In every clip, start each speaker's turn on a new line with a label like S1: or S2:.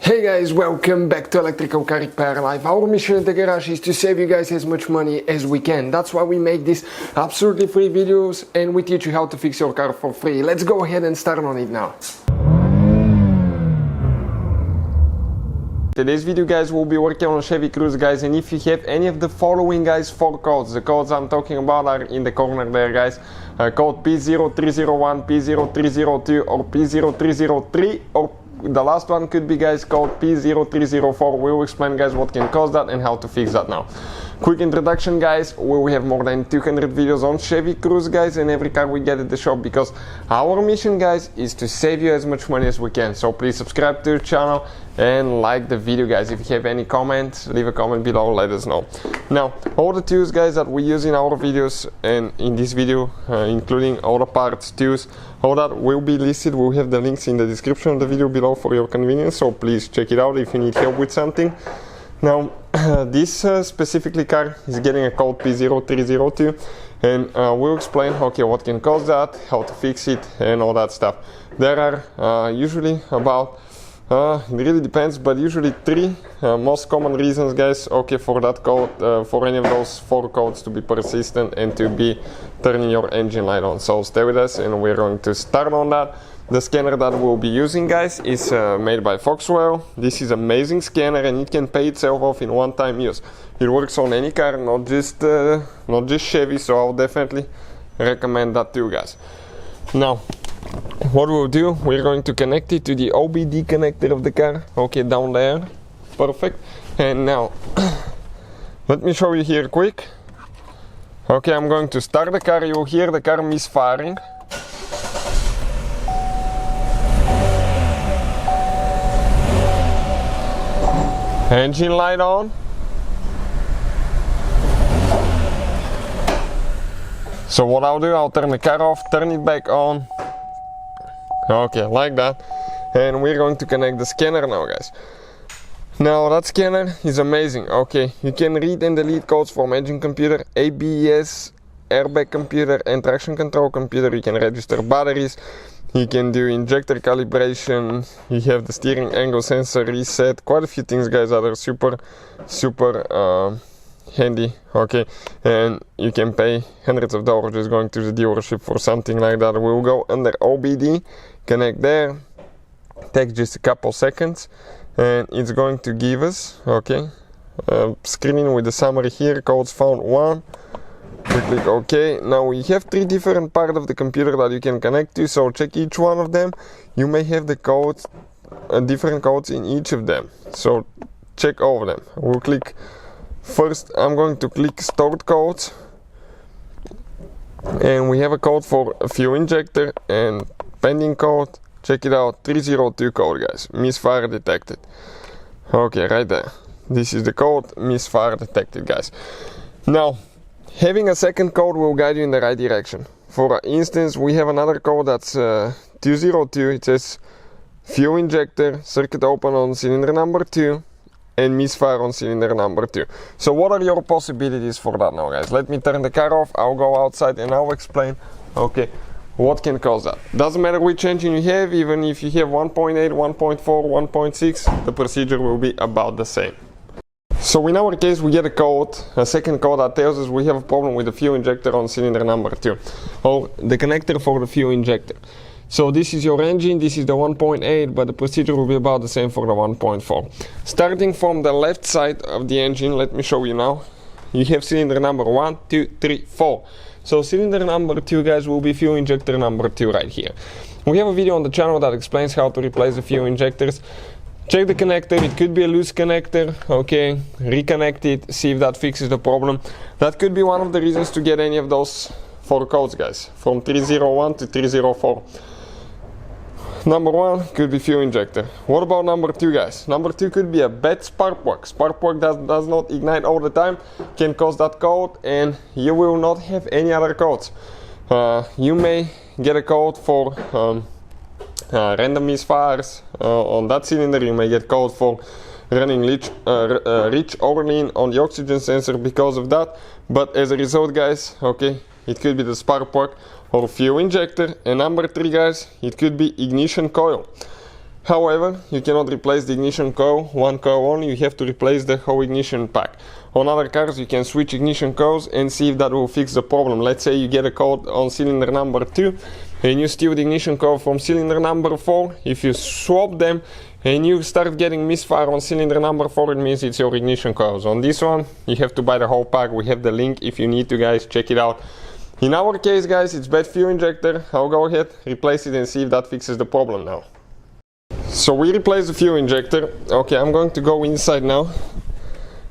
S1: Hey guys, welcome back to Electrical Car Repair Live. Our mission in the garage is to save you guys as much money as we can. That's why we make these absolutely free videos and we teach you how to fix your car for free. Let's go ahead and start on it now. Today's video guys will be working on a Chevy Cruze guys, and if you have any of the following guys 4 codes, the codes I'm talking about are in the corner there guys. Code P0301 P0302 or P0303, or the last one could be guys called P0304. We'll explain guys what can cause that and how to fix that now. Quick introduction guys, we have more than 200 videos on Chevy Cruze guys and every car we get at the shop, because our mission guys is to save you as much money as we can. So please subscribe to the channel and like the video guys. If you have any comments, leave a comment below, let us know. Now all the tools guys that we use in our videos and in this video, including all the parts, tools, all that will be listed. We'll have the links in the description of the video below for your convenience, so please check it out if you need help with something. Now this specifically car is getting a code P0302, and we'll explain okay what can cause that, how to fix it and all that stuff. There are usually about it really depends, but usually 3 most common reasons guys, okay, for that code, for any of those 4 codes to be persistent and to be turning your engine light on. So stay with us and we're going to start on that. The scanner that we'll be using guys is made by Coil. This is amazing scanner and it can pay itself off in one-time use. It works on any car, not just Chevy, so I'll definitely recommend that too guys. Now what we'll do, we're going to connect it to the OBD connector of the car, okay, down there, perfect. And now let me show you here quick. Okay, I'm going to start the car. You'll hear the car misfiring. Engine light on. So what I'll do, I'll turn the car off, turn it back on. Okay, like that. And we're going to connect the scanner now guys. Now that scanner is amazing. Okay, you can read and delete codes from engine computer, ABS, airbag computer and traction control computer. You can register batteries. You can do injector calibration. You have the steering angle sensor reset. Quite a few things guys that are super handy. Okay, and you can pay hundreds of dollars just going to the dealership for something like that. We'll go under OBD, connect there, takes just a couple seconds and it's going to give us okay screen with the summary here, codes found 1. We click OK. Now we have 3 different parts of the computer that you can connect to, so check each one of them. You may have the codes, different codes in each of them, so check over them. We'll click first, I'm going to click stored codes, and we have a code for a fuel injector and pending code. Check it out, 302 code guys, misfire detected. Okay, right there, this is the code, misfire detected guys. Now having a second code will guide you in the right direction. For instance, we have another code that's 202. It says fuel injector, circuit open on cylinder number 2 and misfire on cylinder number 2. So what are your possibilities for that now guys? Let me turn the car off, I'll go outside and I'll explain okay what can cause that. Doesn't matter which engine you have, even if you have 1.8, 1.4, 1.6, the procedure will be about the same. So in our case we get a code, a second code that tells us we have a problem with the fuel injector on cylinder number 2, or the connector for the fuel injector. So this is your engine, this is the 1.8, but the procedure will be about the same for the 1.4. Starting from the left side of the engine, let me show you now. You have cylinder number 1, 2, 3, 4. So cylinder number 2 guys will be fuel injector number 2 right here. We have a video on the channel that explains how to replace the fuel injectors. Check the connector, it could be a loose connector, okay, reconnect it, see if that fixes the problem. That could be one of the reasons to get any of those 4 codes guys, from 301 to 304. Number 1 could be fuel injector. What about number 2 guys? Number 2 could be a bad spark plug. Spark plug does not ignite all the time, can cause that code, and you will not have any other codes. You may get a code for random misfires on that cylinder. You may get code for running rich or lean on the oxygen sensor because of that, but as a result guys, okay, it could be the spark plug or fuel injector. And number 3 guys, it could be ignition coil. However, you cannot replace the ignition coil, one coil only, you have to replace the whole ignition pack. On other cars you can switch ignition coils and see if that will fix the problem. Let's say you get a code on cylinder number 2 and you steal the ignition coil from cylinder number 4. If you swap them and you start getting misfire on cylinder number 4, it means it's your ignition coils. On this one you have to buy the whole pack. We have the link if you need to, guys, check it out. In our case, guys, it's bad fuel injector. I'll go ahead, replace it and see if that fixes the problem now. So we replaced the fuel injector. Okay, I'm going to go inside now.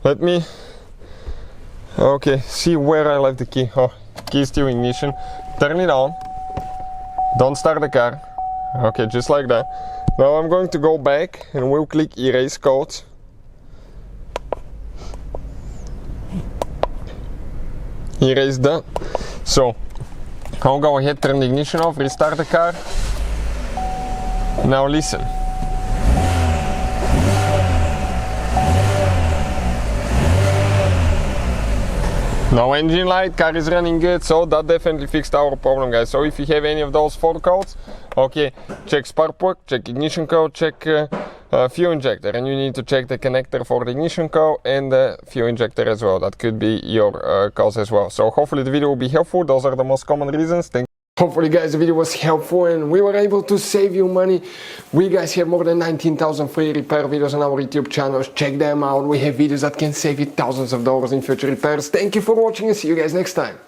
S1: Let me see where I left the key. Oh, key is still ignition. Turn it on. Don't start the car. Okay, just like that. Now I'm going to go back and we'll click erase codes. Erase that. So I'll go ahead, turn the ignition off, restart the car. Now listen. No engine light, car is running good, so that definitely fixed our problem, guys. So if you have any of those 4 codes, okay, check spark plug, check ignition coil, check fuel injector, and you need to check the connector for the ignition coil and the fuel injector as well. That could be your cause as well. So hopefully the video will be helpful. Those are the most common reasons. Hopefully, guys, the video was helpful and we were able to save you money. We, guys, have more than 19,000 free repair videos on our YouTube channels. Check them out. We have videos that can save you thousands of dollars in future repairs. Thank you for watching and see you guys next time.